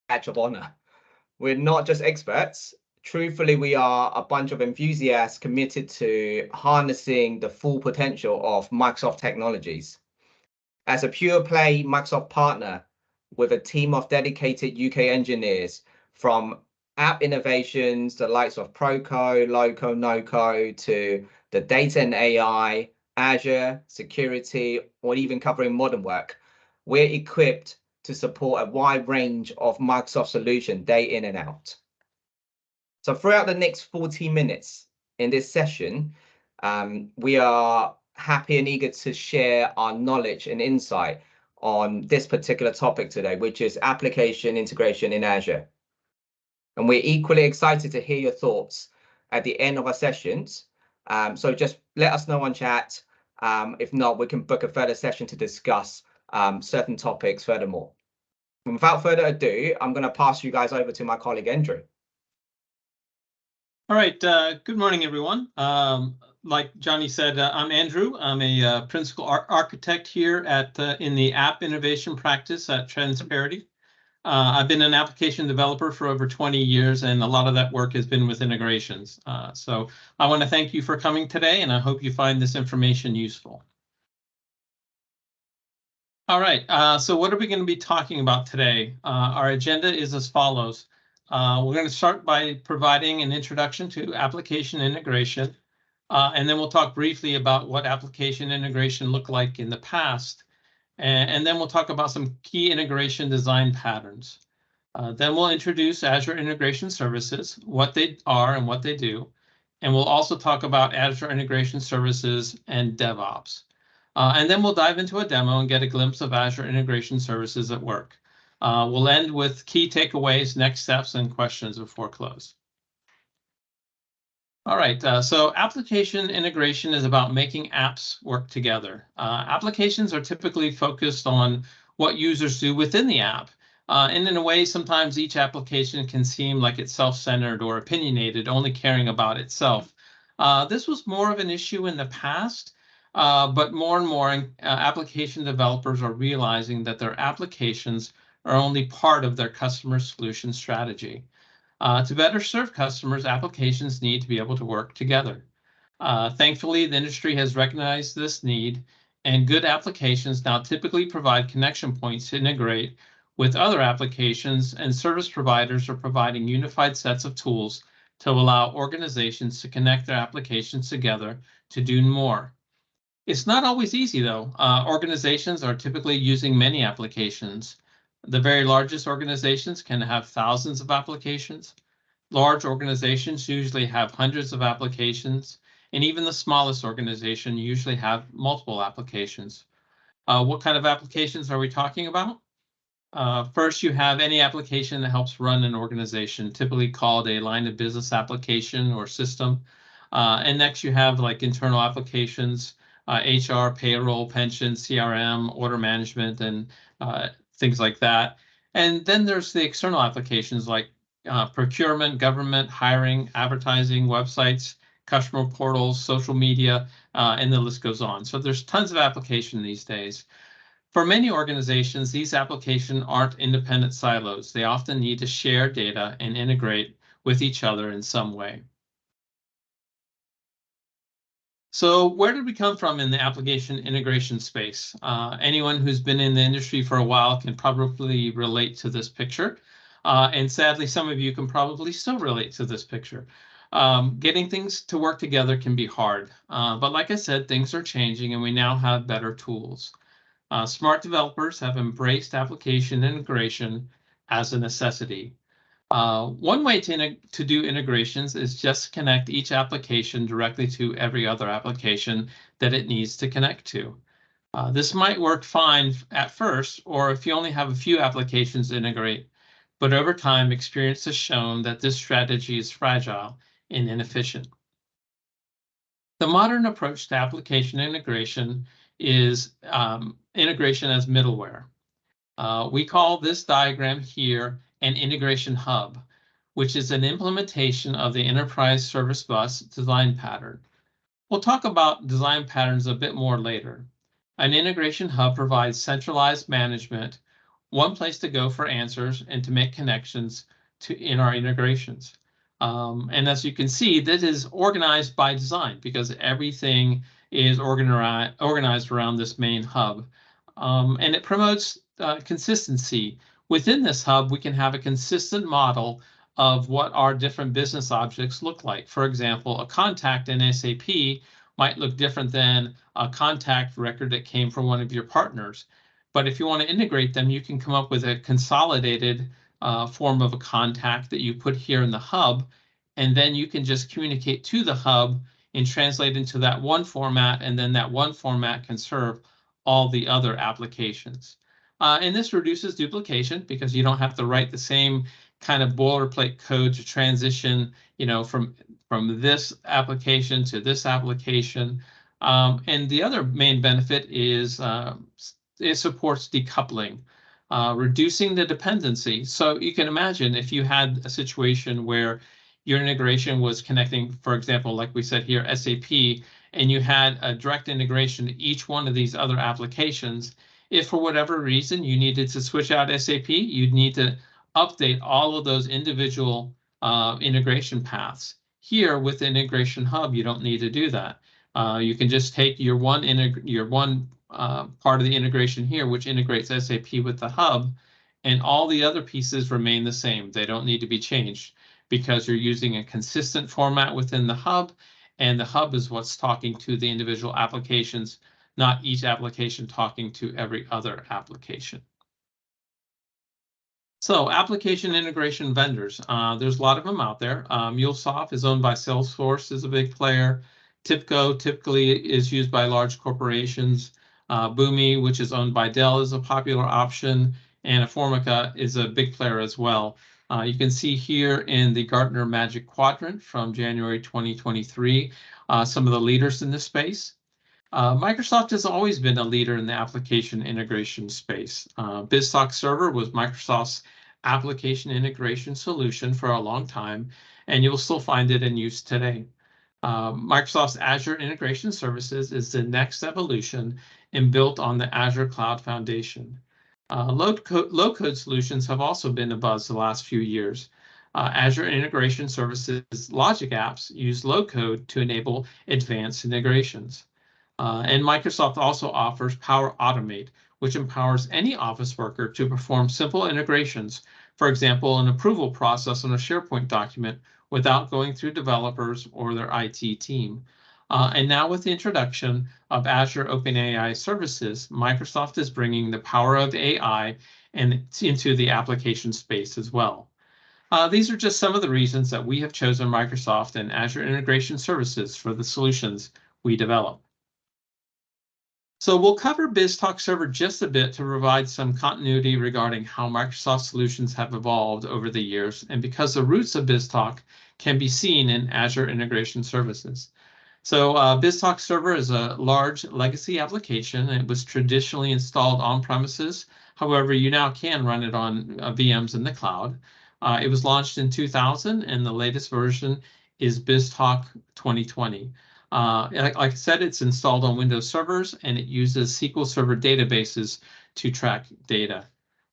badge of honor. We're not just experts. Truthfully, we are a bunch of enthusiasts committed to harnessing the full potential of Microsoft technologies. As a pure play Microsoft partner with a team of dedicated UK engineers from app innovations, the likes of Proco, Loco, Noco, to the data and AI, Azure, security, or even covering modern work, we're equipped to support a wide range of Microsoft solutions day in and out. So throughout the next 40 minutes in this session, we are happy and eager to share our knowledge and insight on this particular topic today, which is application integration in Azure. And we're equally excited to hear your thoughts at the end of our sessions. So just let us know on chat. If not, we can book a further session to discuss certain topics furthermore. And without further ado, I'm going to pass you guys over to my colleague, Andrew. All right, good morning, everyone. Like Johnny said, I'm Andrew. I'm a principal architect here at in the app innovation practice at Transparity. I've been an application developer for over 20 years, and a lot of that work has been with integrations. So I want to thank you for coming today, and I hope you find this information useful. All right, so what are we going to be talking about today? Our agenda is as follows. We're going to start by providing an introduction to application integration, and then we'll talk briefly about what application integration looked like in the past, and then we'll talk about some key integration design patterns. Then we'll introduce Azure Integration Services, what they are and what they do, and we'll also talk about Azure Integration Services and DevOps. And then we'll dive into a demo and get a glimpse of Azure Integration Services at work. We'll end with key takeaways, next steps, and questions before close. All right, so application integration is about making apps work together. Applications are typically focused on what users do within the app. And in a way, sometimes each application can seem like it's self-centered or opinionated, only caring about itself. This was more of an issue in the past. But more and more application developers are realizing that their applications are only part of their customer solution strategy. To better serve customers, applications need to be able to work together. Thankfully, the industry has recognized this need, and good applications now typically provide connection points to integrate with other applications, and service providers are providing unified sets of tools to allow organizations to connect their applications together to do more. It's not always easy, though. Organizations are typically using many applications. The very largest organizations can have thousands of applications. Large organizations usually have hundreds of applications, and even the smallest organization usually have multiple applications. What kind of applications are we talking about? First, you have any application that helps run an organization, typically called a line of business application or system. And next, you have like internal applications, HR, payroll, pension, CRM, order management, and things like that. And then there's the external applications like procurement, government, hiring, advertising, websites, customer portals, social media, and the list goes on. So there's tons of application these days. For many organizations, these applications aren't independent silos. They often need to share data and integrate with each other in some way. So where did we come from in the application integration space? Anyone who's been in the industry for a while can probably relate to this picture. And sadly, some of you can probably still relate to this picture. Getting things to work together can be hard. But like I said, things are changing and we now have better tools. Smart developers have embraced application integration as a necessity. One way to do integrations is just connect each application directly to every other application that it needs to connect to. This might work fine at first, or if you only have a few applications to integrate, but over time, experience has shown that this strategy is fragile and inefficient. The modern approach to application integration is integration as middleware. We call this diagram here an integration hub, which is an implementation of the enterprise service bus design pattern. We'll talk about design patterns a bit more later. An integration hub provides centralized management one place to go for answers and to make connections in our integrations. And as you can see, this is organized by design because everything is organized around this main hub. And it promotes consistency. Within this hub, we can have a consistent model of what our different business objects look like. For example, a contact in SAP might look different than a contact record that came from one of your partners. But if you want to integrate them, you can come up with a consolidated form of a contact that you put here in the hub, and then you can just communicate to the hub and translate into that one format, and then that one format can serve all the other applications. And this reduces duplication because you don't have to write the same kind of boilerplate code to transition, from this application to this application. And the other main benefit is it supports decoupling, reducing the dependency. So you can imagine if you had a situation where your integration was connecting, for example, like we said here, SAP, and you had a direct integration to each one of these other applications. If for whatever reason you needed to switch out SAP, you'd need to update all of those individual integration paths. Here with the Integration Hub, you don't need to do that. You can just take your one part of the integration here, which integrates SAP with the hub, and all the other pieces remain the same. They don't need to be changed because you're using a consistent format within the hub, and the hub is what's talking to the individual applications, not each application talking to every other application. So application integration vendors, there's a lot of them out there. MuleSoft is owned by Salesforce, is a big player. TIBCO typically is used by large corporations. Boomi, which is owned by Dell, is a popular option, and Informica is a big player as well. You can see here in the Gartner Magic Quadrant from January 2023, some of the leaders in this space. Microsoft has always been a leader in the application integration space. BizTalk Server was Microsoft's application integration solution for a long time, and you will still find it in use today. Microsoft's Azure Integration Services is the next evolution and built on the Azure Cloud Foundation. Low-code solutions have also been a buzz the last few years. Azure Integration Services logic apps use low-code to enable advanced integrations. And Microsoft also offers Power Automate, which empowers any office worker to perform simple integrations, for example, an approval process on a SharePoint document without going through developers or their IT team. And now with the introduction of Azure OpenAI services, Microsoft is bringing the power of AI into the application space as well. These are just some of the reasons that we have chosen Microsoft and Azure Integration Services for the solutions we develop. So we'll cover BizTalk Server just a bit to provide some continuity regarding how Microsoft solutions have evolved over the years, and because the roots of BizTalk can be seen in Azure Integration Services. So BizTalk Server is a large legacy application. It was traditionally installed on premises. However, you now can run it on VMs in the cloud. It was launched in 2000, and the latest version is BizTalk 2020. Like I said, it's installed on Windows servers, and it uses SQL Server databases to track data.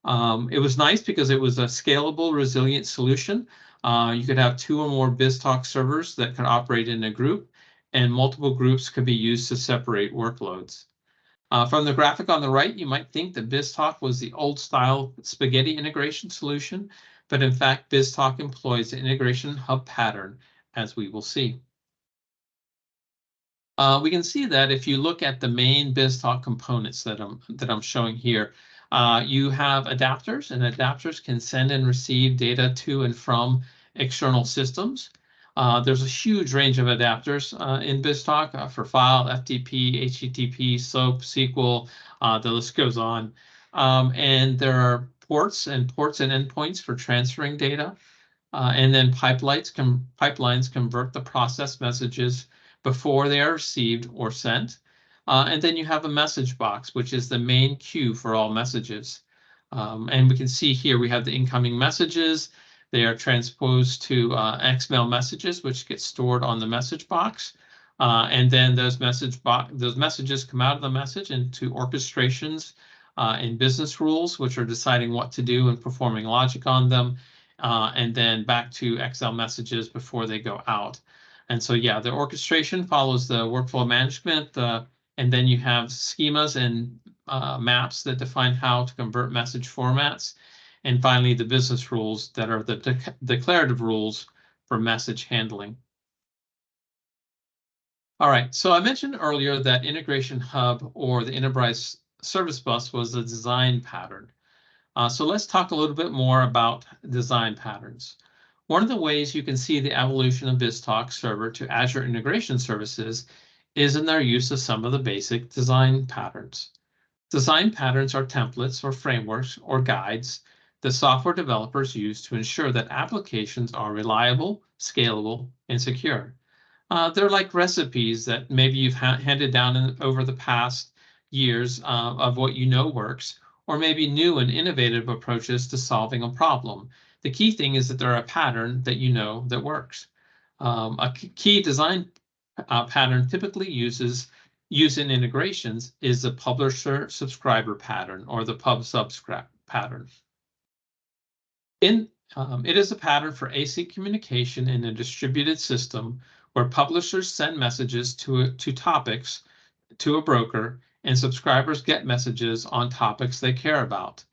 It was nice because it was a scalable, resilient solution. You could have 2 or more BizTalk servers that could operate in a group, and multiple groups could be used to separate workloads. From the graphic on the right, you might think that BizTalk was the old-style spaghetti integration solution, but in fact, BizTalk employs the integration hub pattern, as we will see. We can see that if you look at the main BizTalk components that I'm showing here, you have adapters, and adapters can send and receive data to and from external systems. There's a huge range of adapters in BizTalk for file, FTP, HTTP, SOAP, SQL, the list goes on. And there are ports and endpoints for transferring data. And then pipelines convert the process messages before they are received or sent. And then you have a message box, which is the main queue for all messages. And we can see here we have the incoming messages. They are transposed to XML messages, which get stored on the message box. And then those messages come out of the message into orchestrations and business rules, which are deciding what to do and performing logic on them, and then back to Excel messages before they go out. And so, yeah, the orchestration follows the workflow management, and then you have schemas and maps that define how to convert message formats. And finally, the business rules that are the declarative rules for message handling. All right, so I mentioned earlier that Integration Hub or the Enterprise Service Bus was a design pattern. So let's talk a little bit more about design patterns. One of the ways you can see the evolution of BizTalk server to Azure Integration Services is in their use of some of the basic design patterns. Design patterns are templates or frameworks or guides that software developers use to ensure that applications are reliable, scalable, and secure. They're like recipes that maybe you've handed down over the past years of what you know works, or maybe new and innovative approaches to solving a problem. The key thing is that they're a pattern that you know that works. A key design pattern typically used in integrations is the publisher subscriber pattern or the pub subscribe pattern. It is a pattern for async communication in a distributed system where publishers send messages to topics to a broker and subscribers get messages on topics they care about.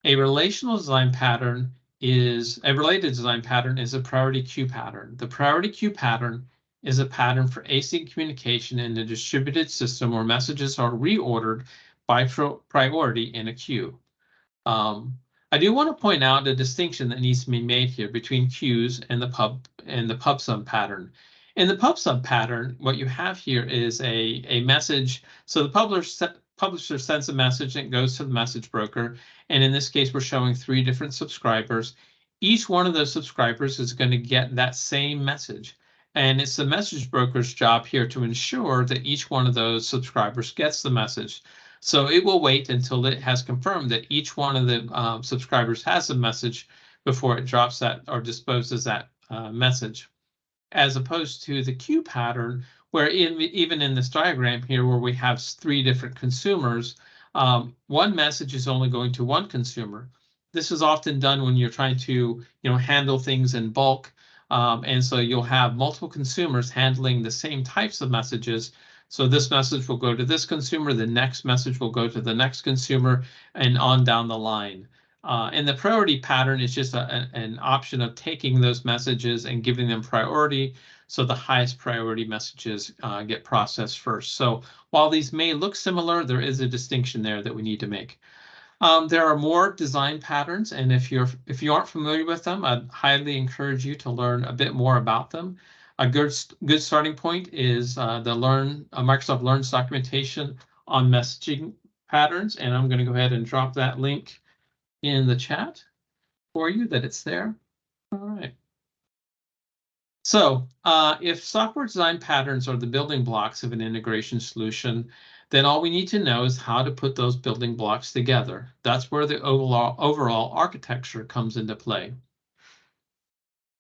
A related design pattern is a priority queue pattern. The priority queue pattern is a pattern for async communication in a distributed system where messages are reordered by priority in a queue. I do want to point out a distinction that needs to be made here between queues and the pub sub pattern. In the pub sub pattern, what you have here is a message. So the publisher sends a message and it goes to the message broker. And in this case, we're showing 3 different subscribers. Each one of those subscribers is going to get that same message. And it's the message broker's job here to ensure that each one of those subscribers gets the message. So it will wait until it has confirmed that each one of the subscribers has a message before it drops that or disposes that message, as opposed to the queue pattern, where even in this diagram here, where we have 3 different consumers, one message is only going to one consumer. This is often done when you're trying to handle things in bulk, and so you'll have multiple consumers handling the same types of messages. So this message will go to this consumer, the next message will go to the next consumer, and on down the line. And the priority pattern is just an option of taking those messages and giving them priority. So the highest priority messages get processed first. So while these may look similar, there is a distinction there that we need to make. There are more design patterns, and if you aren't familiar with them, I'd highly encourage you to learn a bit more about them. A good starting point is the Microsoft Learns documentation on messaging patterns, and I'm going to go ahead and drop that link in the chat for you that it's there. All right. So if software design patterns are the building blocks of an integration solution, then all we need to know is how to put those building blocks together. That's where the overall architecture comes into play.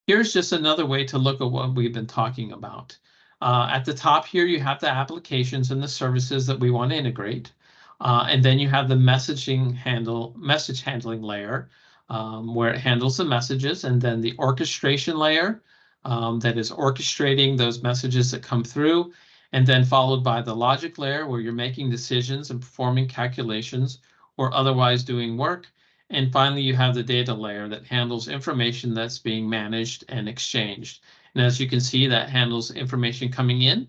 Here's just another way to look at what we've been talking about. At the top here, you have the applications and the services that we want to integrate. And then you have the message handling layer, where it handles the messages, and then the orchestration layer that is orchestrating those messages that come through, and then followed by the logic layer where you're making decisions and performing calculations or otherwise doing work. And finally, you have the data layer that handles information that's being managed and exchanged. And as you can see, that handles information coming in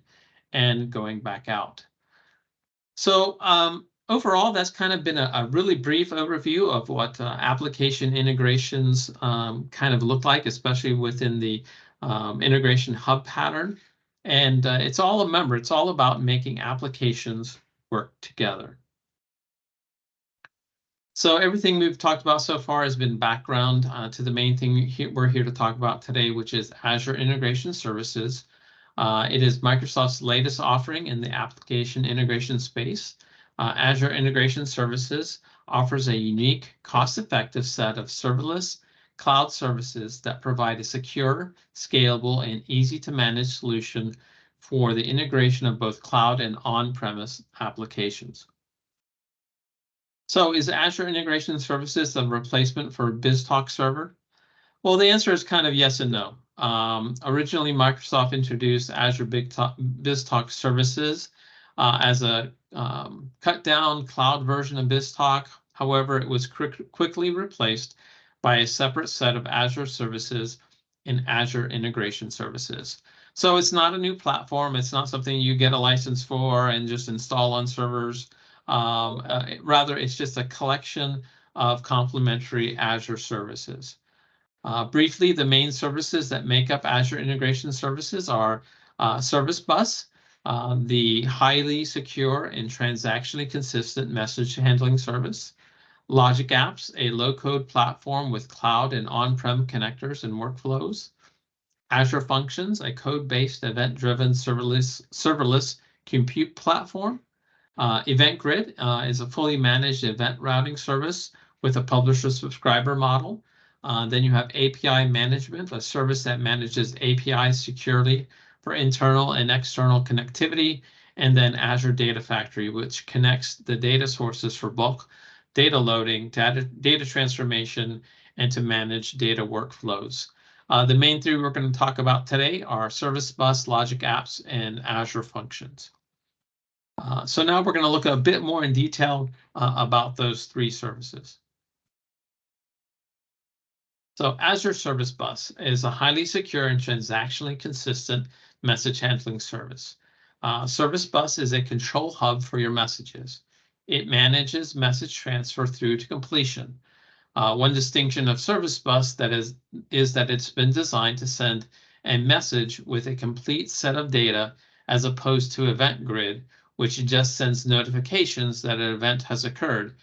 and going back out. So overall, that's kind of been a really brief overview of what application integrations kind of look like, especially within the integration hub pattern. And it's all about making applications work together. So everything we've talked about so far has been background to the main thing we're here to talk about today, which is Azure Integration Services. It is Microsoft's latest offering in the application integration space. Azure Integration Services offers a unique, cost-effective set of serverless cloud services that provide a secure, scalable, and easy-to-manage solution for the integration of both cloud and on-premise applications. So is Azure Integration Services a replacement for BizTalk Server? Well, the answer is kind of yes and no. Originally, Microsoft introduced Azure BizTalk Services as a cut-down cloud version of BizTalk. However, it was quickly replaced by a separate set of Azure services in Azure Integration Services. So it's not a new platform. It's not something you get a license for and just install on servers. Rather, it's just a collection of complementary Azure services. Briefly, the main services that make up Azure Integration Services are Service Bus, the highly secure and transactionally consistent message handling service. Logic Apps, a low-code platform with cloud and on-prem connectors and workflows. Azure Functions, a code-based event-driven serverless compute platform. Event Grid is a fully managed event routing service with a publisher-subscriber model. Then you have API Management, a service that manages APIs securely for internal and external connectivity. And then Azure Data Factory, which connects the data sources for bulk data loading, data transformation, and to manage data workflows. The main three we're going to talk about today are Service Bus, Logic Apps, and Azure Functions. So now we're going to look a bit more in detail about those three services. So Azure Service Bus is a highly secure and transactionally consistent message handling service. Service Bus is a control hub for your messages. It manages message transfer through to completion. One distinction of Service Bus is that it's been designed to send a message with a complete set of data as opposed to Event Grid, which just sends notifications that an event has occurred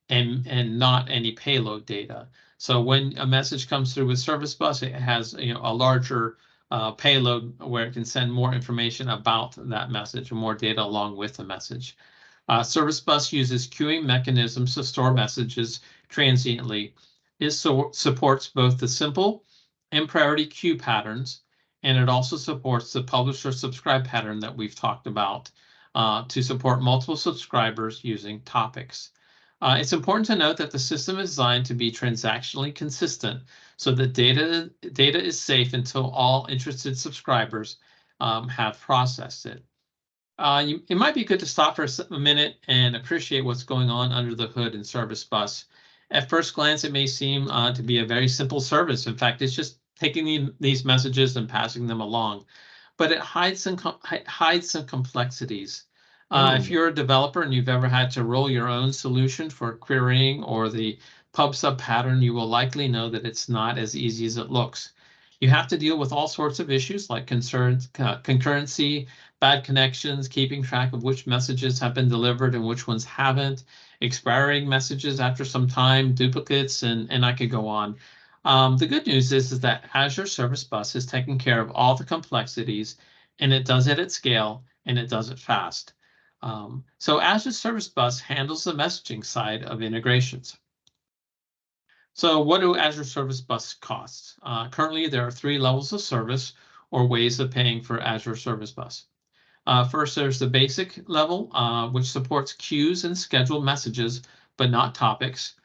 and not any payload data. So when a message comes through with Service Bus, it has a larger payload where it can send more information about that message and more data along with the message. Service Bus uses queuing mechanisms to store messages transiently. It supports both the simple and priority queue patterns, and it also supports the publisher subscribe pattern that we've talked about to support multiple subscribers using topics. It's important to note that the system is designed to be transactionally consistent so that data is safe until all interested subscribers have processed it. It might be good to stop for a minute and appreciate what's going on under the hood in Service Bus. At first glance, it may seem to be a very simple service. In fact, it's just taking these messages and passing them along, but it hides some complexities. If you're a developer and you've ever had to roll your own solution for querying or the pub/sub pattern, you will likely know that it's not as easy as it looks. You have to deal with all sorts of issues like concurrency, bad connections, keeping track of which messages have been delivered and which ones haven't, expiring messages after some time, duplicates, and I could go on. The good news is that Azure Service Bus is taking care of all the complexities, and it does it at scale, and it does it fast. So Azure Service Bus handles the messaging side of integrations. So what do Azure Service Bus cost? Currently, there are three levels of service or ways of paying for Azure Service Bus. First, there's the basic level, which supports queues and scheduled messages, but not topics,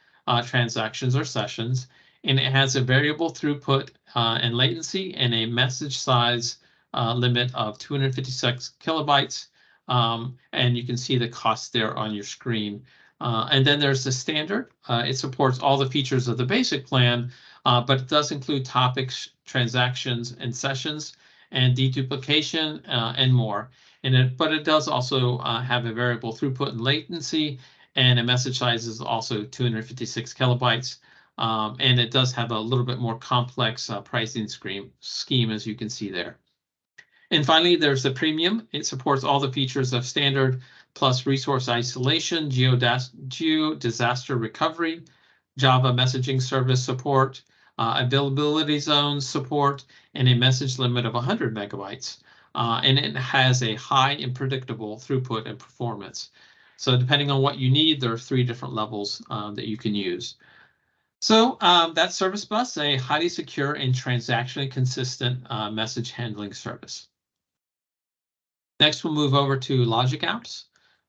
transactions, or sessions. And it has a variable throughput and latency and a message size limit of 256 kilobytes. And you can see the cost there on your screen. And then there's the standard. It supports all the features of the basic plan, but it does include topics, transactions, and sessions, and deduplication and more. But it does also have a variable throughput and latency, and a message size is also 256 kilobytes. And it does have a little bit more complex pricing scheme, as you can see there. And finally, there's the premium. It supports all the features of standard plus resource isolation, geo-disaster recovery, Java messaging service support, availability zones support, and a message limit of 100 megabytes. And it has a high and predictable throughput and performance. So depending on what you need, there are three different levels that you can use. So that's Service Bus, a highly secure and transactionally consistent message handling service. Next, we'll move over to Logic Apps.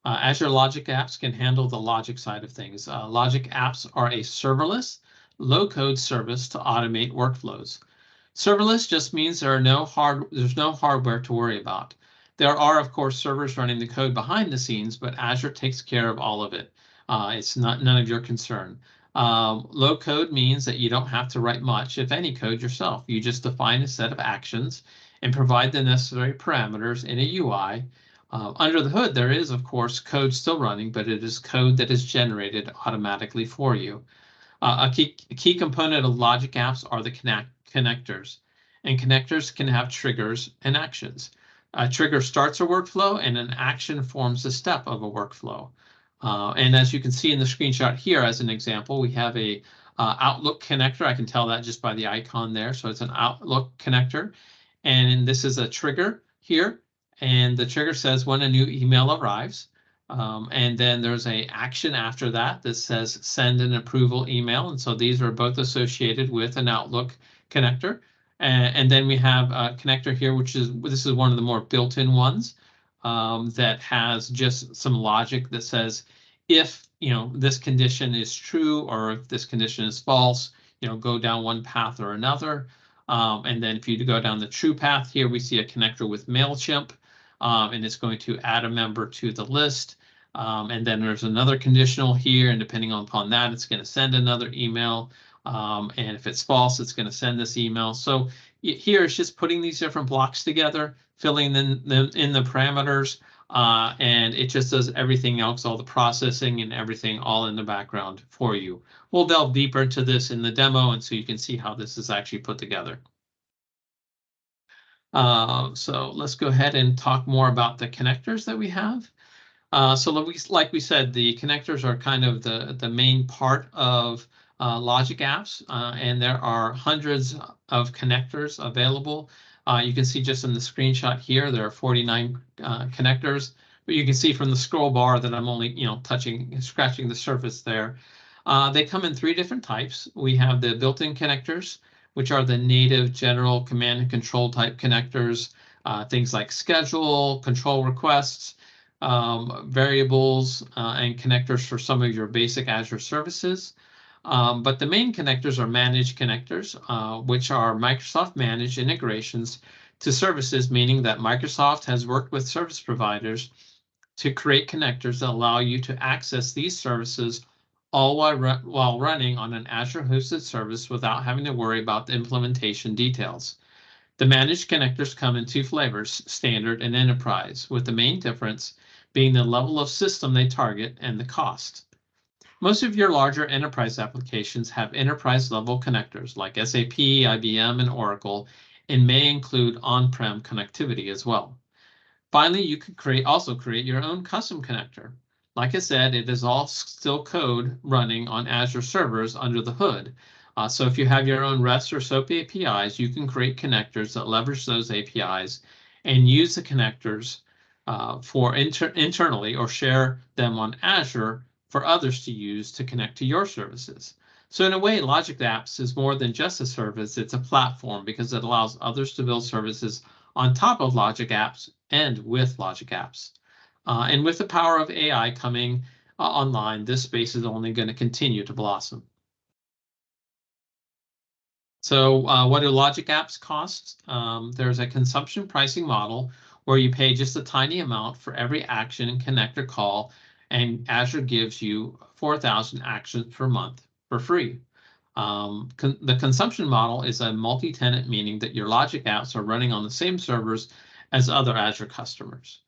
Azure Logic Apps can handle the logic side of things. Logic Apps are a serverless, low-code service to automate workflows. Serverless just means there's no hardware to worry about. There are, of course, servers running the code behind the scenes, but Azure takes care of all of it. It's none of your concern. Low code means that you don't have to write much, if any, code yourself. You just define a set of actions and provide the necessary parameters in a UI. Under the hood, there is, of course, code still running, but it is code that is generated automatically for you. A key component of logic apps are the connectors, and connectors can have triggers and actions. A trigger starts a workflow, and an action forms a step of a workflow. And as you can see in the screenshot here, as an example, we have a Outlook connector. I can tell that just by the icon there. So it's an Outlook connector, and this is a trigger here. And the trigger says when a new email arrives. And then there's an action after that that says send an approval email. And so these are both associated with an Outlook connector. And then we have a connector here, this is one of the more built-in ones that has just some logic that says if this condition is true or if this condition is false, go down one path or another. And then if you go down the true path here, we see a connector with MailChimp. And it's going to add a member to the list. And then there's another conditional here, and depending upon that, it's going to send another email. And if it's false, it's going to send this email. So here it's just putting these different blocks together, filling them in the parameters, and it just does everything else, all the processing and everything all in the background for you. We'll delve deeper into this in the demo, and so you can see how this is actually put together. So let's go ahead and talk more about the connectors that we have. So like we said, the connectors are kind of the main part of Logic Apps, and there are hundreds of connectors available. You can see just in the screenshot here, there are 49 connectors, but you can see from the scroll bar that I'm only scratching the surface there. They come in 3 different types. We have the built-in connectors, which are the native general command and control type connectors, things like schedule, control requests, variables, and connectors for some of your basic Azure services. But the main connectors are managed connectors, which are Microsoft managed integrations to services, meaning that Microsoft has worked with service providers to create connectors that allow you to access these services all while running on an Azure hosted service without having to worry about the implementation details. The managed connectors come in 2 flavors, standard and enterprise, with the main difference being the level of system they target and the cost. Most of your larger enterprise applications have enterprise level connectors like SAP, IBM, and Oracle, and may include on-prem connectivity as well. Finally, you can also create your own custom connector. Like I said, it is all still code running on Azure servers under the hood. So if you have your own REST or SOAP APIs, you can create connectors that leverage those APIs and use the connectors for internally or share them on Azure for others to use to connect to your services. So in a way, Logic Apps is more than just a service, it's a platform because it allows others to build services on top of Logic Apps and with Logic Apps. And with the power of AI coming online, this space is only going to continue to blossom. So what do Logic Apps cost? There's a consumption pricing model where you pay just a tiny amount for every action and connector call, and Azure gives you 4,000 actions per month for free. The consumption model is a multi-tenant, meaning that your Logic Apps are running on the same servers as other Azure customers.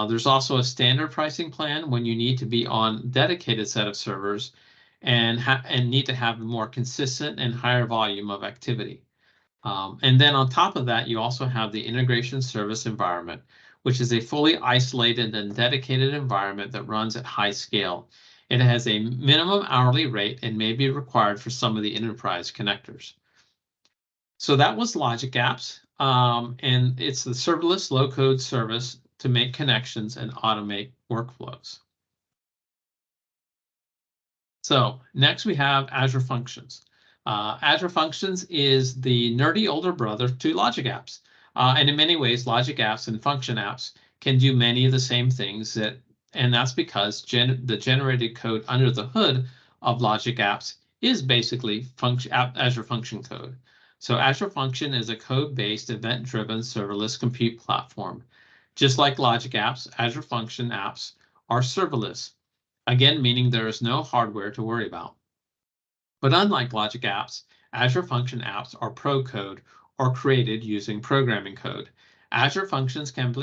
There's also a standard pricing plan when you need to be on a dedicated set of servers and need to have a more consistent and higher volume of activity. And then on top of that, you also have the integration service environment, which is a fully isolated and dedicated environment that runs at high scale. It has a minimum hourly rate and may be required for some of the enterprise connectors. So that was Logic Apps, and it's the serverless low-code service to make connections and automate workflows. So next we have Azure Functions. Azure Functions is the nerdy older brother to Logic Apps. And in many ways, Logic Apps and Function Apps can do many of the same things that and that's because the generated code under the hood of Logic Apps is basically Azure Function code. So Azure Function is a code-based, event-driven serverless compute platform. Just like Logic Apps, Azure Function apps are serverless, again, meaning there is no hardware to worry about. But unlike Logic Apps, Azure Function apps are pro code or created using programming code. Azure Functions can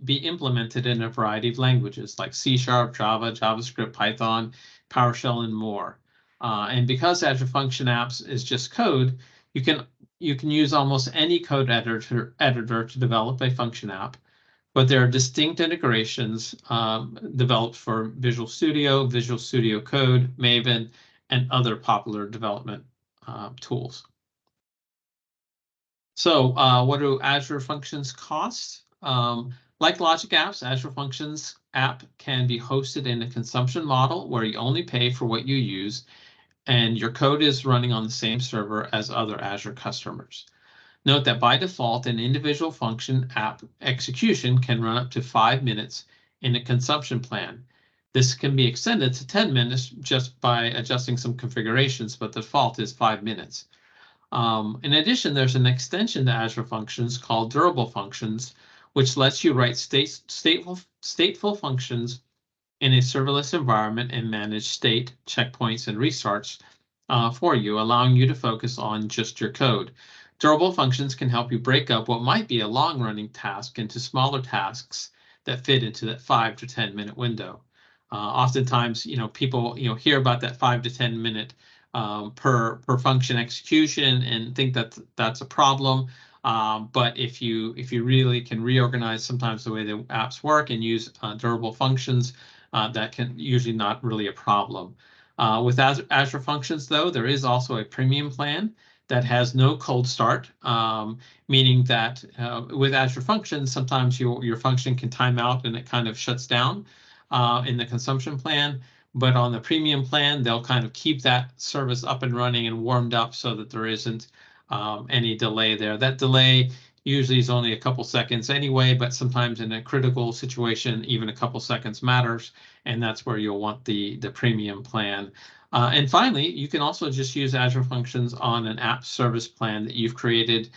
be implemented in a variety of languages like C#, Java, JavaScript, Python, PowerShell, and more. And because Azure Function apps is just code, you can use almost any code editor to develop a function app. But there are distinct integrations developed for Visual Studio, Visual Studio Code, Maven, and other popular development tools. So what do Azure Functions cost? Like Logic Apps, Azure Functions app can be hosted in a consumption model where you only pay for what you use, and your code is running on the same server as other Azure customers. Note that by default, an individual function app execution can run up to 5 minutes in a consumption plan. This can be extended to 10 minutes just by adjusting some configurations, but the default is 5 minutes. In addition, there's an extension to Azure Functions called Durable Functions, which lets you write stateful functions in a serverless environment and manage state, checkpoints, and restarts for you, allowing you to focus on just your code. Durable functions can help you break up what might be a long-running task into smaller tasks that fit into that 5 to 10 minute window. Oftentimes, people hear about that 5 to 10 minute per function execution and think that that's a problem. But if you really can reorganize sometimes the way the apps work and use durable functions, that can usually not really a problem. With Azure Functions, though, there is also a premium plan that has no cold start, meaning that with Azure Functions, sometimes your function can time out and it kind of shuts down in the consumption plan. But on the premium plan, they'll kind of keep that service up and running and warmed up so that there isn't any delay there. That delay usually is only a couple seconds anyway, but sometimes in a critical situation, even a couple seconds matters, and that's where you'll want the premium plan. And finally, you can also just use Azure Functions on an app service plan that you've created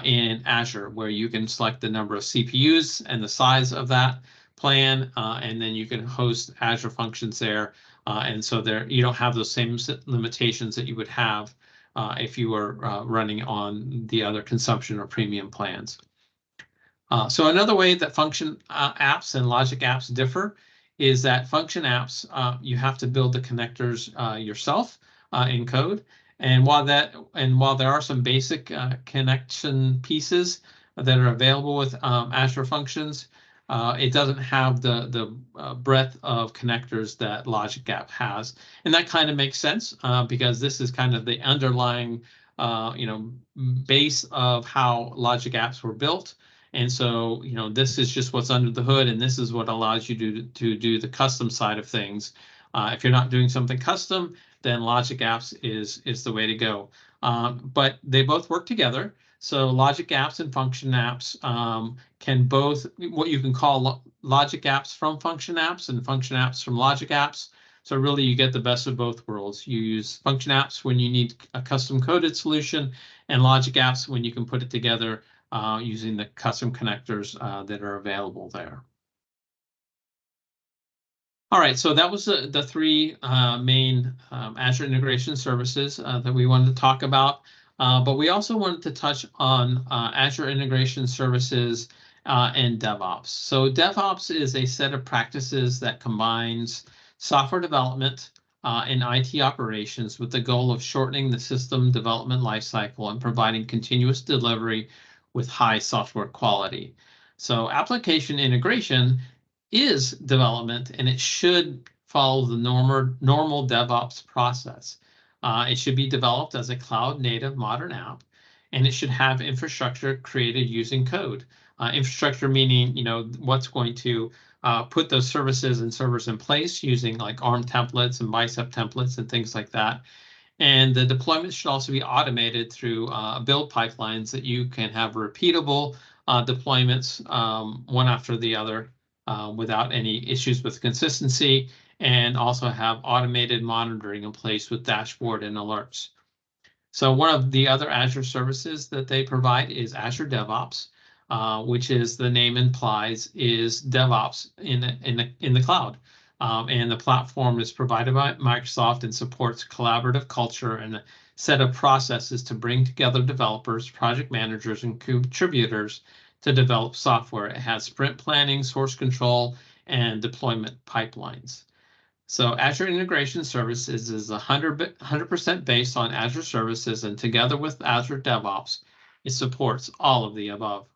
in Azure, where you can select the number of CPUs and the size of that plan, and then you can host Azure Functions there. And so there you don't have those same limitations that you would have if you were running on the other consumption or premium plans. So another way that function apps and logic apps differ is that function apps, you have to build the connectors yourself in code. And while there are some basic connection pieces that are available with Azure Functions, it doesn't have the breadth of connectors that Logic App has. And that kind of makes sense because this is kind of the underlying base of how Logic Apps were built. And so, this is just what's under the hood, and this is what allows you to do the custom side of things. If you're not doing something custom, then Logic Apps is the way to go. But they both work together. So Logic Apps and Function Apps can both, what you can call Logic Apps from Function Apps and Function Apps from Logic Apps. So really you get the best of both worlds. You use Function Apps when you need a custom coded solution, and Logic Apps when you can put it together using the custom connectors that are available there. All right, so that was the three main Azure integration services that we wanted to talk about. But we also wanted to touch on Azure integration services and DevOps. So DevOps is a set of practices that combines software development and IT operations with the goal of shortening the system development lifecycle and providing continuous delivery with high software quality. So application integration is development, and it should follow the normal DevOps process. It should be developed as a cloud-native modern app, and it should have infrastructure created using code. Infrastructure meaning, what's going to put those services and servers in place using like ARM templates and bicep templates and things like that. And the deployment should also be automated through build pipelines that you can have repeatable deployments one after the other without any issues with consistency, and also have automated monitoring in place with dashboard and alerts. So one of the other Azure services that they provide is Azure DevOps, which, is the name implies, is DevOps in the cloud. And the platform is provided by Microsoft and supports collaborative culture and a set of processes to bring together developers, project managers, and contributors to develop software. It has sprint planning, source control, and deployment pipelines. So Azure Integration Services is 100% based on Azure services, and together with Azure DevOps, it supports all of the above.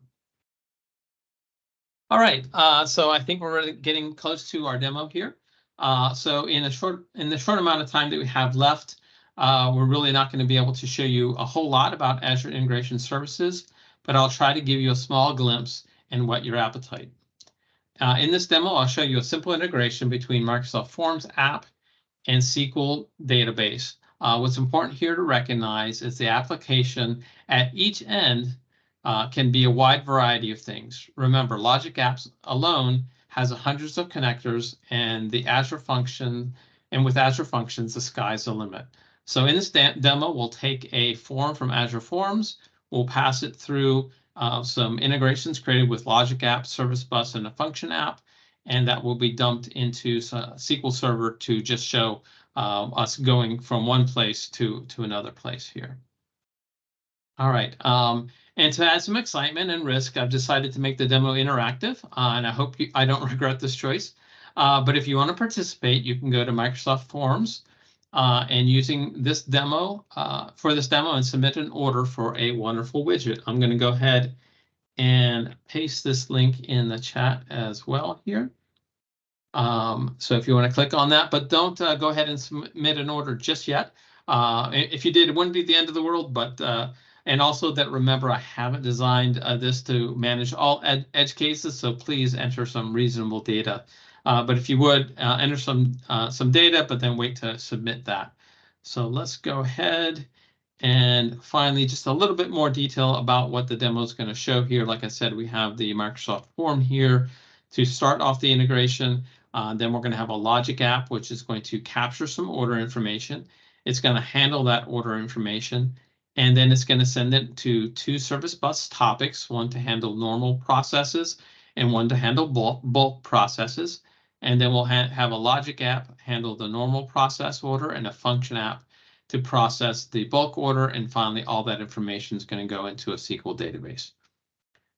All right, so I think we're really getting close to our demo here. So in the short amount of time that we have left, we're really not going to be able to show you a whole lot about Azure Integration Services, but I'll try to give you a small glimpse and whet your appetite. In this demo, I'll show you a simple integration between Microsoft Forms app and SQL database. What's important here to recognize is the application at each end can be a wide variety of things. Remember, Logic Apps alone has hundreds of connectors, and the Azure function, and with Azure Functions, the sky's the limit. So in this demo, we'll take a form from Azure Forms, we'll pass it through some integrations created with Logic App, Service Bus, and a Function app, and that will be dumped into SQL Server to just show us going from one place to another place here. All right, and to add some excitement and risk, I've decided to make the demo interactive, and I hope I don't regret this choice. But if you want to participate, you can go to Microsoft Forms and using this demo for this demo and submit an order for a wonderful widget. I'm going to go ahead and paste this link in the chat as well here. So if you want to click on that, but don't go ahead and submit an order just yet. If you did, it wouldn't be the end of the world, but and also that, remember, I haven't designed this to manage all edge cases, so please enter some reasonable data. But if you would, enter some data, but then wait to submit that. So let's go ahead. And finally, just a little bit more detail about what the demo is going to show here. Like I said, we have the Microsoft form here to start off the integration. Then we're going to have a Logic app, which is going to capture some order information. It's going to handle that order information. And then it's going to send it to two Service Bus topics, one to handle normal processes and one to handle bulk processes. And then we'll have a Logic app handle the normal process order and a Function app to process the bulk order. And finally, all that information is going to go into a SQL database.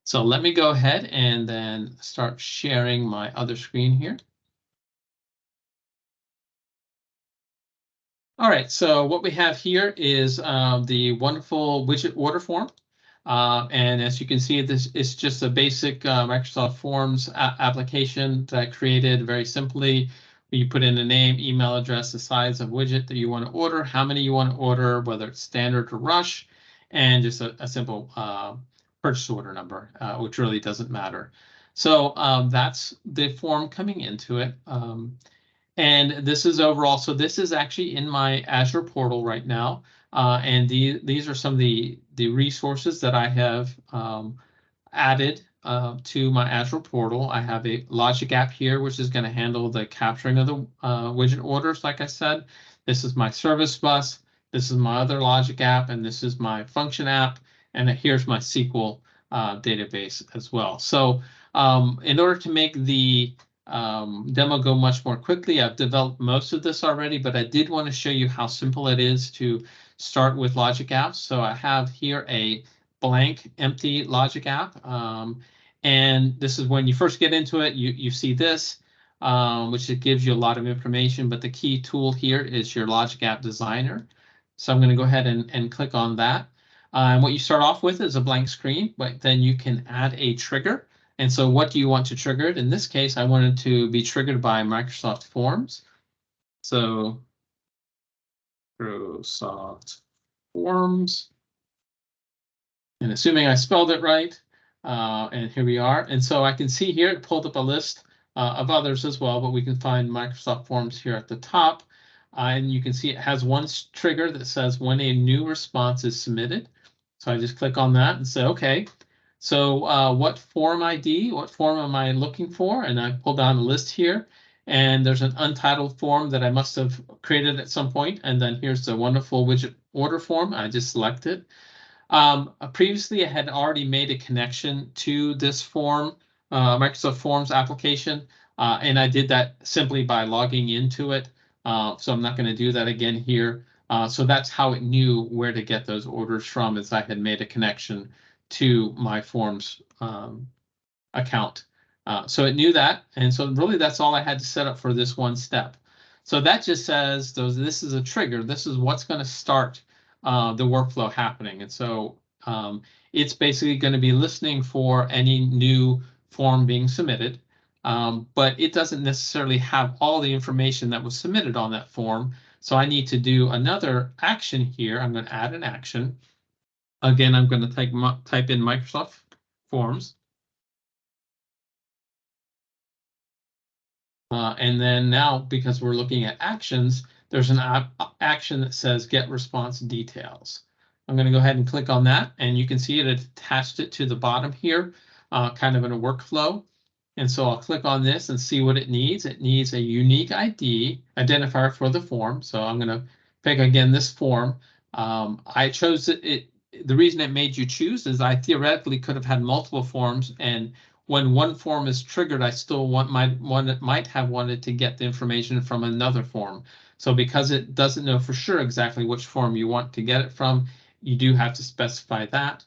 So let me go ahead and then start sharing my other screen here. All right, so what we have here is the wonderful widget order form. And as you can see, this is just a basic Microsoft Forms application that I created very simply. You put in a name, email address, the size of widget that you want to order, how many you want to order, whether it's standard or rush, and just a simple purchase order number, which really doesn't matter. So that's the form coming into it. And this is overall, so this is actually in my Azure portal right now. And these are some of the resources that I have added to my Azure portal. I have a Logic app here, which is going to handle the capturing of the widget orders, like I said. This is my Service Bus. This is my other Logic app, and this is my Function app. And here's my SQL database as well. So in order to make the demo go much more quickly, I've developed most of this already, but I did want to show you how simple it is to start with Logic apps. So I have here a blank, empty Logic app. And this is when you first get into it, you see this, which it gives you a lot of information, but the key tool here is your Logic App Designer. So I'm going to go ahead and click on that. And what you start off with is a blank screen, but then you can add a trigger. And so what do you want to trigger it? In this case, I wanted to be triggered by Microsoft Forms. So Microsoft Forms. And assuming I spelled it right, and here we are. And so I can see here, it pulled up a list of others as well, but we can find Microsoft Forms here at the top. And you can see it has one trigger that says when a new response is submitted. So I just click on that and say, okay. So what form ID, what form am I looking for? And I pull down a list here, and there's an untitled form that I must have created at some point. And then here's the wonderful widget order form. I just select it. Previously, I had already made a connection to this form, Microsoft Forms application, and I did that simply by logging into it. So I'm not going to do that again here. So that's how it knew where to get those orders from, as I had made a connection to my Forms account. So it knew that, and so really that's all I had to set up for this one step. So that just says this is a trigger. This is what's going to start the workflow happening. And so it's basically going to be listening for any new form being submitted, but it doesn't necessarily have all the information that was submitted on that form. So I need to do another action here. I'm going to add an action. Again, I'm going to type in Microsoft Forms. And then now, because we're looking at actions, there's an action that says get response details. I'm going to go ahead and click on that, and you can see it attached it to the bottom here, kind of in a workflow. And so I'll click on this and see what it needs. It needs a unique ID identifier for the form. So I'm going to pick again this form. I chose it. The reason it made you choose is I theoretically could have had multiple forms, and when one form is triggered, I still might have wanted to get the information from another form. So because it doesn't know for sure exactly which form you want to get it from, you do have to specify that.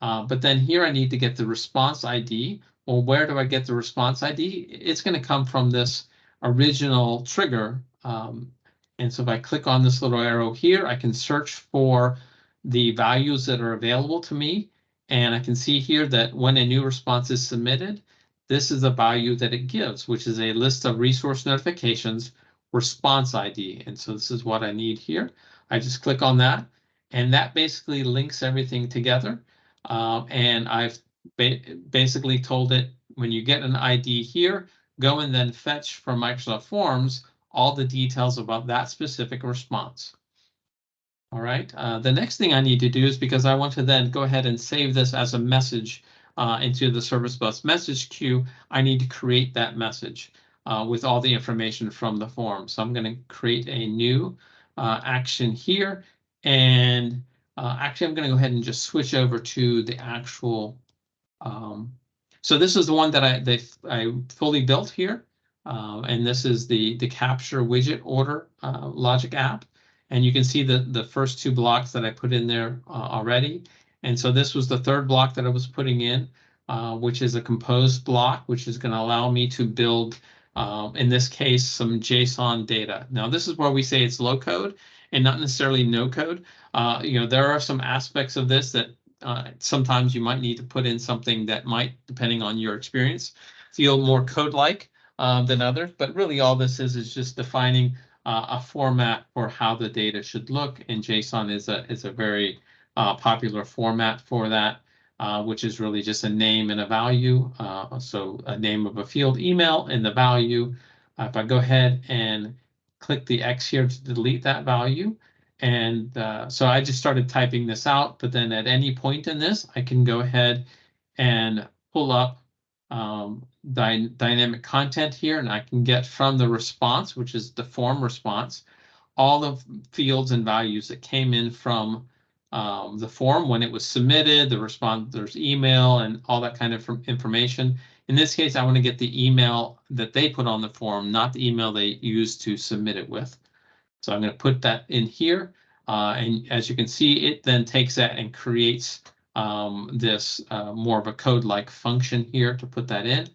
But then here I need to get the response ID. Well, where do I get the response ID? It's going to come from this original trigger. And so if I click on this little arrow here, I can search for the values that are available to me. And I can see here that when a new response is submitted, this is the value that it gives, which is a list of resource notifications, response ID. And so this is what I need here. I just click on that, and that basically links everything together. And I've basically told it, when you get an ID here, go and then fetch from Microsoft Forms all the details about that specific response. All right, the next thing I need to do is, because I want to then go ahead and save this as a message into the Service Bus message queue, I need to create that message with all the information from the form. So I'm going to create a new action here, and actually I'm going to go ahead and just switch over to the actual. So this is the one that I fully built here, and this is the capture widget order logic app. And you can see the first two blocks that I put in there already. And so this was the third block that I was putting in, which is a composed block, which is going to allow me to build, in this case, some JSON data. Now, this is where we say it's low code and not necessarily no code. There are some aspects of this that sometimes you might need to put in something that might, depending on your experience, feel more code-like than others. But really all this is just defining a format for how the data should look, and JSON is a very popular format for that, which is really just a name and a value. So a name of a field email and the value. If I go ahead and click the X here to delete that value, and so I just started typing this out, but then at any point in this, I can go ahead and pull up dynamic content here, and I can get from the response, which is the form response, all the fields and values that came in from the form when it was submitted, the response, there's email and all that kind of information. In this case, I want to get the email that they put on the form, not the email they used to submit it with. So I'm going to put that in here. And as you can see, it then takes that and creates this more of a code-like function here to put that in.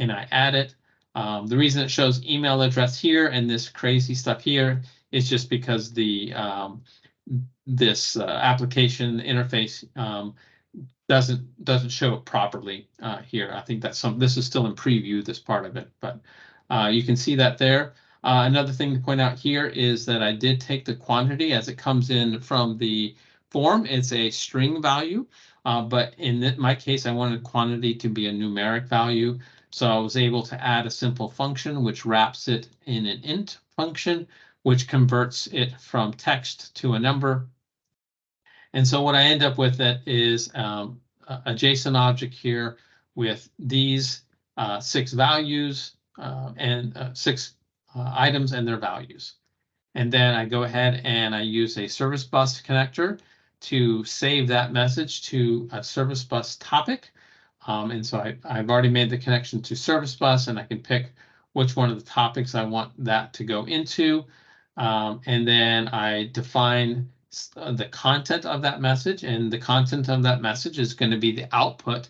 And I add it. The reason it shows email address here and this crazy stuff here is just because the this application interface doesn't show it properly here. I think that's this is still in preview, this part of it, but you can see that there. Another thing to point out here is that I did take the quantity as it comes in from the form. It's a string value, but in my case, I wanted quantity to be a numeric value. So I was able to add a simple function which wraps it in an int function, which converts it from text to a number. And so what I end up with it is a JSON object here with these 6 values and 6 items and their values. And then I go ahead and I use a service bus connector to save that message to a service bus topic. And so I've already made the connection to service bus, and I can pick which one of the topics I want that to go into. And then I define the content of that message, and the content of that message is going to be the output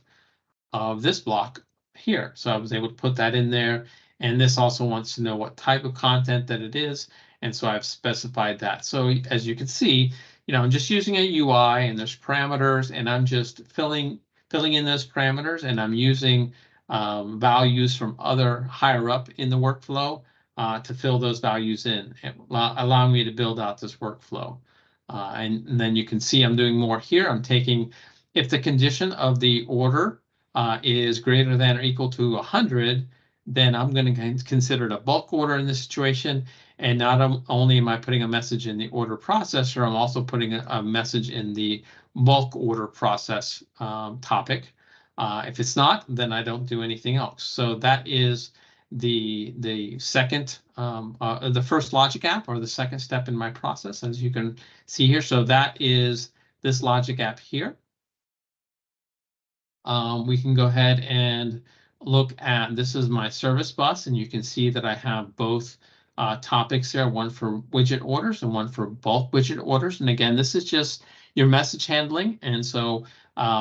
of this block here. So I was able to put that in there, and this also wants to know what type of content that it is, and so I've specified that. So as you can see, I'm just using a UI, and there's parameters, and I'm just filling in those parameters, and I'm using values from other higher up in the workflow to fill those values in, allowing me to build out this workflow. And then you can see I'm doing more here. I'm taking, if the condition of the order is greater than or equal to 100, then I'm going to consider it a bulk order in this situation. And not only am I putting a message in the order processor, I'm also putting a message in the bulk order process topic. If it's not, then I don't do anything else. So that is the second, the first logic app, or the second step in my process, as you can see here. So that is this logic app here. We can go ahead and look at, this is my service bus, and you can see that I have both topics there, one for widget orders and one for bulk widget orders. And again, this is just your message handling. And so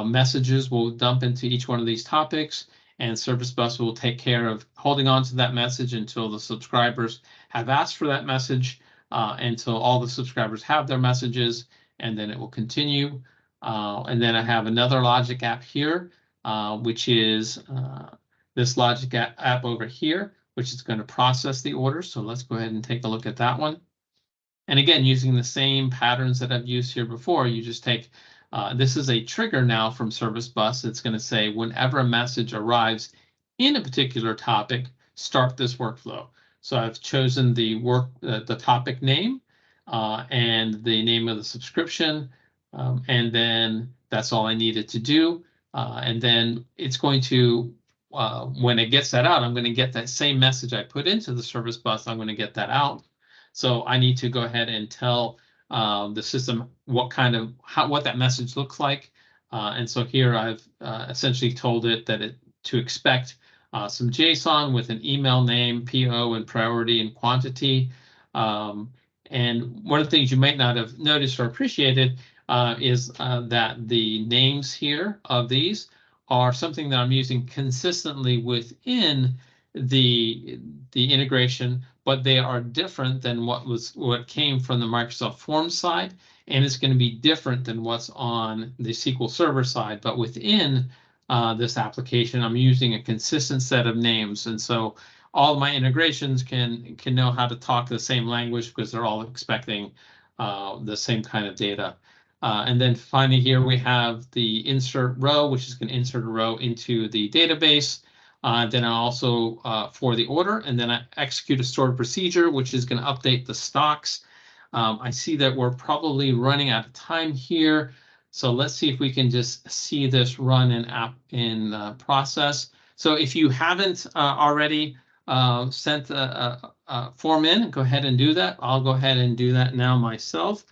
messages will dump into each one of these topics, and service bus will take care of holding on to that message until the subscribers have asked for that message, until all the subscribers have their messages, and then it will continue. And then I have another logic app here, which is this logic app over here, which is going to process the orders. So let's go ahead and take a look at that one. And again, using the same patterns that I've used here before, you just take, this is a trigger now from Service Bus. It's going to say whenever a message arrives in a particular topic, start this workflow. So I've chosen the topic name and the name of the subscription. And then that's all I needed to do. And then it's going to, when it gets that out, I'm going to get that same message I put into the service bus. I'm going to get that out. So I need to go ahead and tell the system what that message looks like. And so here I've essentially told it that to expect some JSON with an email name, PO, and priority and quantity. And one of the things you might not have noticed or appreciated is that the names here of these are something that I'm using consistently within the integration, but they are different than what came from the Microsoft Forms side, and it's going to be different than what's on the SQL Server side. But within this application, I'm using a consistent set of names, and so all of my integrations can know how to talk the same language because they're all expecting the same kind of data. And then finally here we have the insert row, which is going to insert a row into the database. Then I also for the order, and then I execute a stored procedure, which is going to update the stocks. I see that we're probably running out of time here. So let's see if we can just see this run in process. So if you haven't already sent a form in, go ahead and do that. I'll go ahead and do that now myself.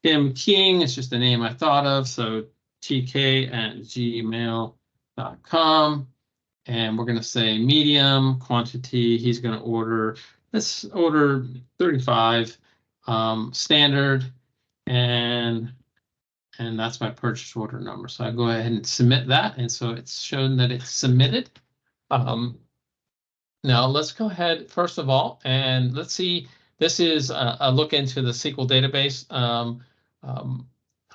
Tim King is just the name I thought of. So tk@gmail.com. And we're going to say medium quantity. He's going to order, let's order 35 standard. And that's my purchase order number. So I go ahead and submit that. And so it's shown that it's submitted. Now let's go ahead, first of all, and let's see, this is a look into the SQL database.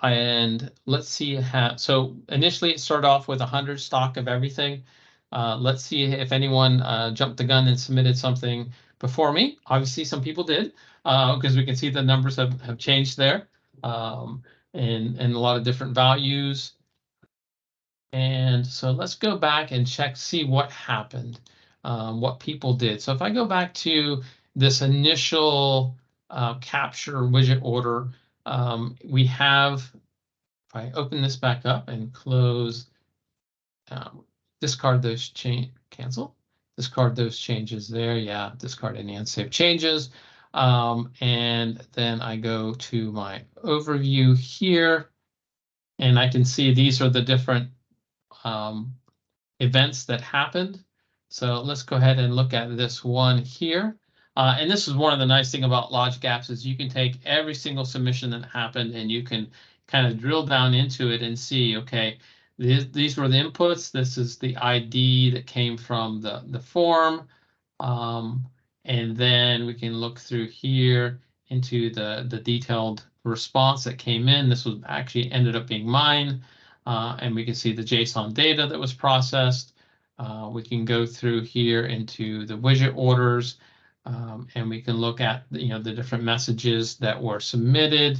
And let's see how, so initially it started off with 100 stock of everything. Let's see if anyone jumped the gun and submitted something before me. Obviously some people did, because we can see the numbers have changed there, and a lot of different values. And so let's go back and see what happened, what people did. So if I go back to this initial capture widget order, we have, if I open this back up and close, discard those cancel, discard those changes there. Yeah, discard any unsaved changes. And then I go to my overview here, and I can see these are the different events that happened. So let's go ahead and look at this one here. And this is one of the nice things about Logic Apps is you can take every single submission that happened and you can kind of drill down into it and see, okay, these were the inputs. This is the ID that came from the form. And then we can look through here into the detailed response that came in. This was actually ended up being mine. And we can see the JSON data that was processed. We can go through here into the widget orders, and we can look at the different messages that were submitted.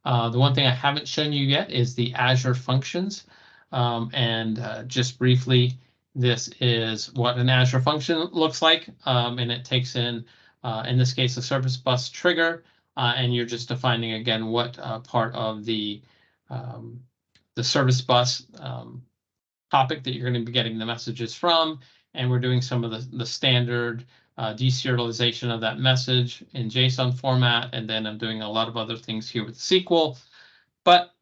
The one thing I haven't shown you yet is the Azure functions. Just briefly, this is what an Azure function looks like, and it takes in this case, a service bus trigger, and you're just defining again what part of the service bus topic that you're going to be getting the messages from, and we're doing some of the standard deserialization of that message in JSON format, and then I'm doing a lot of other things here with SQL. But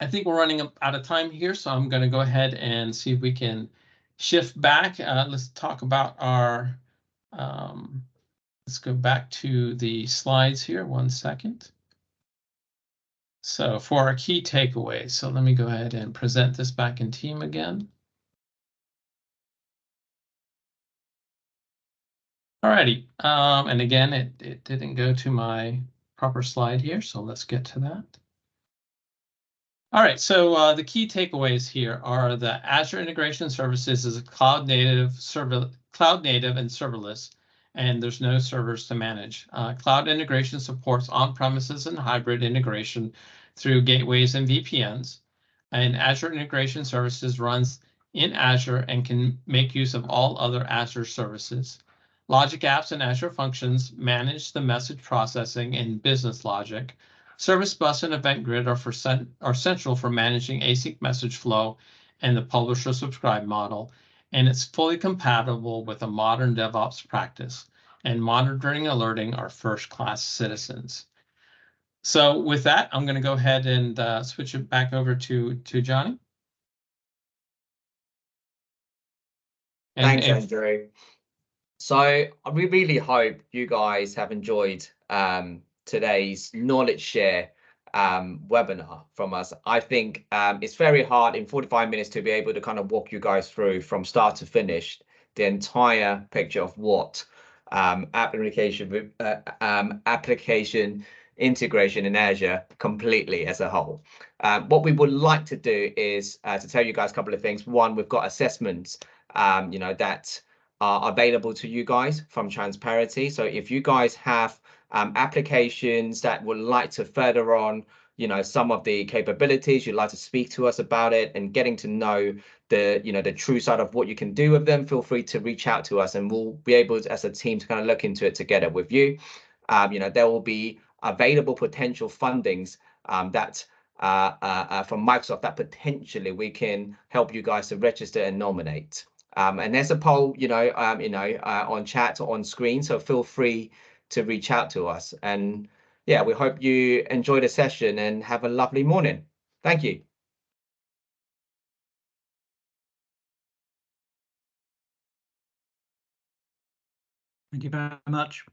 I think we're running out of time here, so I'm going to go ahead and see if we can shift back. Let's talk about our, let's go back to the slides here, 1 second. So for our key takeaways, so let me go ahead and present this back in Team again. Alrighty, and again, it didn't go to my proper slide here, so let's get to that. All right, so the key takeaways here are the Azure Integration Services is a cloud native and serverless, and there's no servers to manage. Cloud integration supports on-premises and hybrid integration through gateways and VPNs. And Azure Integration Services runs in Azure and can make use of all other Azure services. Logic Apps and Azure Functions manage the message processing in business logic. Service Bus and Event Grid are central for managing async message flow and the publisher subscribe model, and it's fully compatible with a modern DevOps practice. And monitoring and alerting are first-class citizens. So with that, I'm going to go ahead and switch it back over to Johnny. Thanks, Andrew. So we really hope you guys have enjoyed today's knowledge share webinar from us. I think it's very hard in 45 minutes to be able to kind of walk you guys through from start to finish the entire picture of what application integration in Azure completely as a whole. What we would like to do is to tell you guys a couple of things. One, we've got assessments that are available to you guys from Transparency. So if you guys have applications that would like to further on, some of the capabilities, you'd like to speak to us about it and getting to know the true side of what you can do with them, feel free to reach out to us and we'll be able to, as a team, to kind of look into it together with you. There will be available potential fundings that from Microsoft that potentially we can help you guys to register and nominate. And there's a poll, on chat or on screen, so feel free to reach out to us. And yeah, we hope you enjoy the session and have a lovely morning. Thank you. Thank you very much.